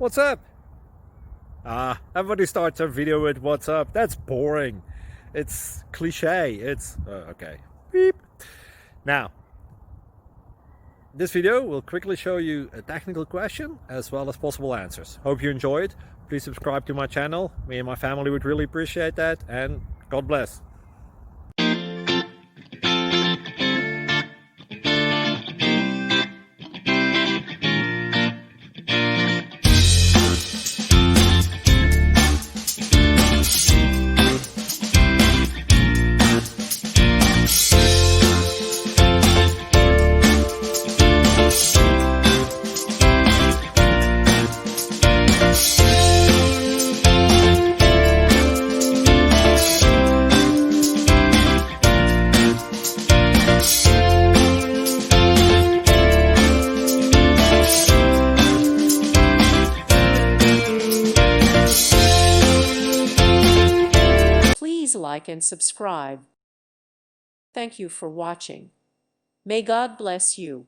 What's up? Everybody starts their video with what's up. That's boring. It's cliche. It's okay. Beep. Now, this video will quickly show you a technical question as well as possible answers. Hope you enjoy it. Please subscribe to my channel. Me and my family would really appreciate that, and God bless. Please like and subscribe. Thank you for watching. May God bless you.